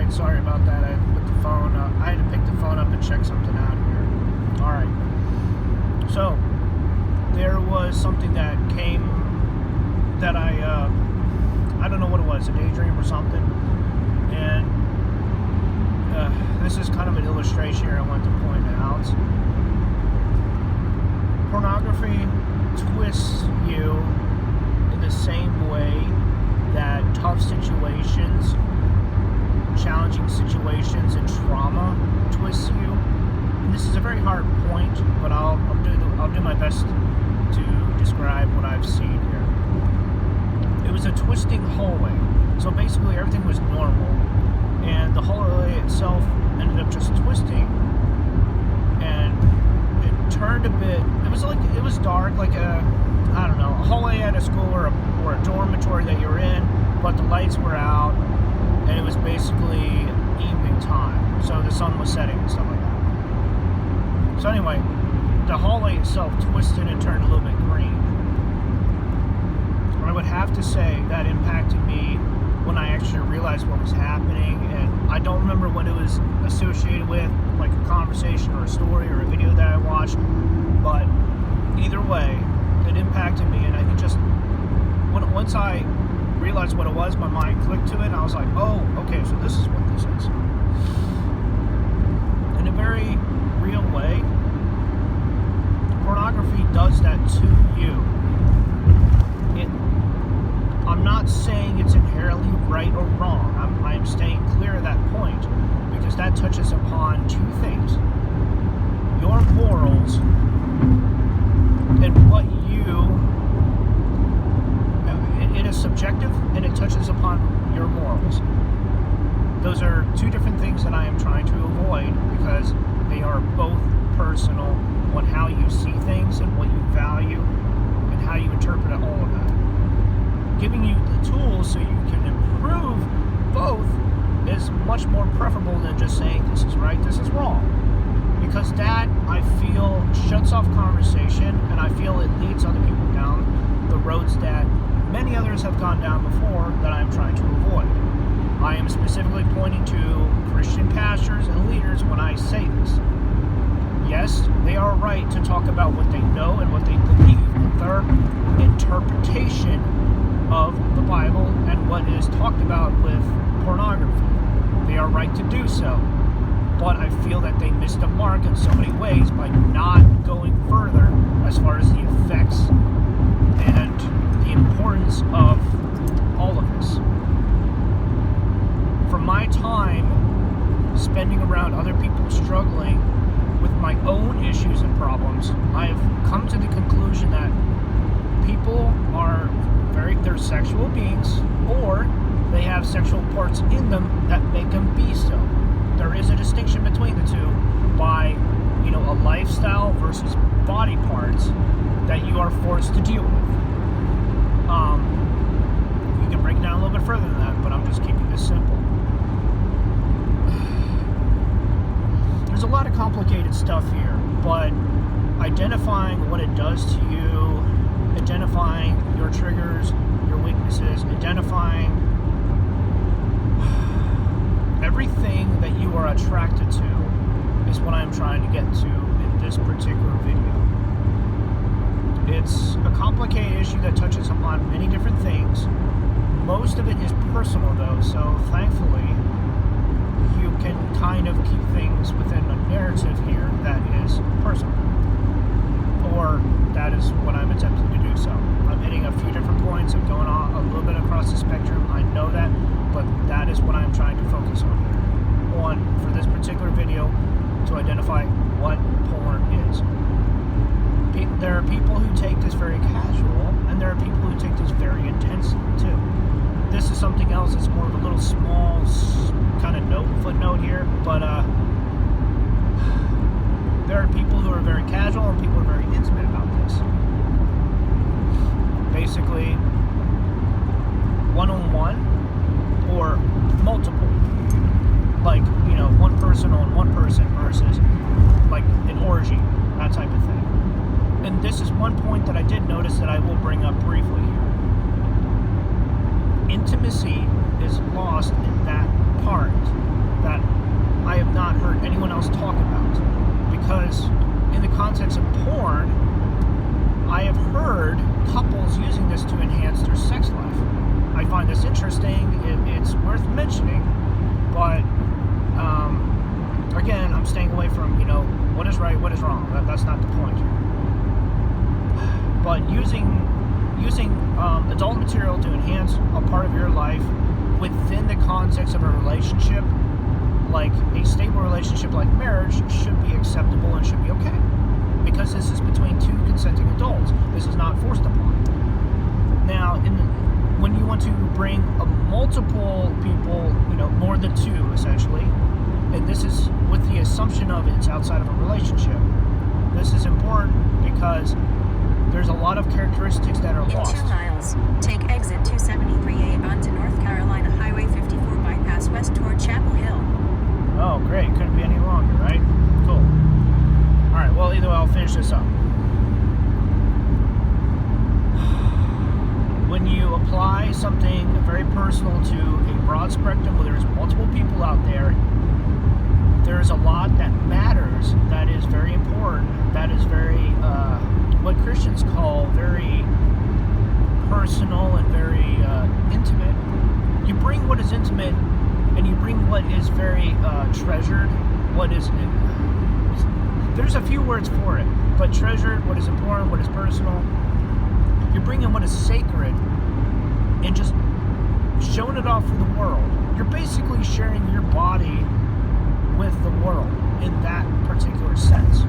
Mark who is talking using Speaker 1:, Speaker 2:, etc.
Speaker 1: Alright, sorry about that. I put the phone up. I had to pick the phone up and check something out here. Alright. So, there was something that came that I don't know what it was, a daydream or something. And this is kind of an illustration here I want to point out. Pornography twists you in the same way that tough situations, challenging situations, and trauma twists you. And this is a very hard point, but I'll do my best to describe what I've seen here. It was a twisting hallway, so basically everything was normal, and the hallway itself ended up just twisting, and it turned a bit. It was dark, like a hallway at a school or a dormitory that you're in, but the lights were out, and it was basically evening time, so the sun was setting and stuff like that. So anyway, the hallway itself twisted and turned a little bit green. I would have to say that impacted me when I actually realized what was happening, and I don't remember what it was associated with, like a conversation or a story or a video that I watched, but either way, it impacted me, and I could just, once I realized what it was, my mind clicked to it, and I was like, oh, okay, so this is what this is. In a very real way, pornography does that to you. I'm not saying it's inherently right or wrong. I'm staying clear of that point, because that touches upon two things: your morals and what it is subjective, and it touches upon your morals. Those are two different things that I am trying to avoid, because they are both personal on how you see things and what you value and how you interpret all of that. Giving you the tools so you can improve both is much more preferable than just saying this is right, this is wrong. Because that, I feel, shuts off conversation, and I feel it leads other people down the roads that many others have gone down before that I'm trying to avoid. I am specifically pointing to Christian pastors and leaders when I say this. Yes, they are right to talk about what they know and what they believe, and their interpretation of the Bible and what is talked about with pornography. They are right to do so. But I feel that they missed the mark in so many ways by not going further as far as the effects and the importance of all of this. From my time spending around other people struggling with my own issues and problems, I have come to the conclusion that people are they're sexual beings, or they have sexual parts in them that make them be so. There is a distinction between the two by, a lifestyle versus body parts that you are forced to deal with. You can break it down a little bit further than that, but I'm just keeping this simple. There's a lot of complicated stuff here, but identifying what it does to you, identifying your triggers, your weaknesses, identifying everything that you are attracted to is what I'm trying to get to in this particular video. It's a complicated issue that touches upon many different things. Most of it is personal, though, so thankfully you can kind of keep things within a narrative here that is personal. Or that is what I'm attempting to do so. I'm hitting a few different points. I'm going on a little bit across the spectrum. I know that, but that is what I'm trying to focus on here. For this particular video, to identify what porn is. There are people who take this very casual, and there are people who take this very intensely too. This is something else that's more of a little small kind of footnote here, but there are people who are very casual and people who are very intimate about this. Basically, one-on-one or multiple. Like, one person on one person versus like an orgy, that type of thing. And this is one point that I did notice that I will bring up briefly here. Intimacy is lost in that part because in the context of porn, I have heard couples using this to enhance their sex life. I find this interesting. It's worth mentioning, but again, I'm staying away from, what is right, what is wrong. That's not the point here. But using adult material to enhance a part of your life within the context of a relationship, like a stable relationship like marriage, should be acceptable and should be okay. Because this is between two consenting adults. This is not forced upon. Now, when you want to bring multiple people, more than two, essentially, and this is with the assumption of it's outside of a relationship, this is important because there's a lot of characteristics that are lost.
Speaker 2: In 2 miles, take exit 273A onto North Carolina Highway 54 bypass west toward Chapel Hill.
Speaker 1: Oh, great. Couldn't be any longer, right? Cool. All right, well, either way, I'll finish this up. When you apply something very personal to a broad spectrum where there's multiple people out there, there's a lot that matters, that is very important, that is very, what Christians call very personal and very intimate. You bring what is intimate and you bring what is very treasured, what is, there's a few words for it, but treasured, what is important, what is personal. You're bringing what is sacred and just showing it off for the world. You're basically sharing your body with the world in that particular sense.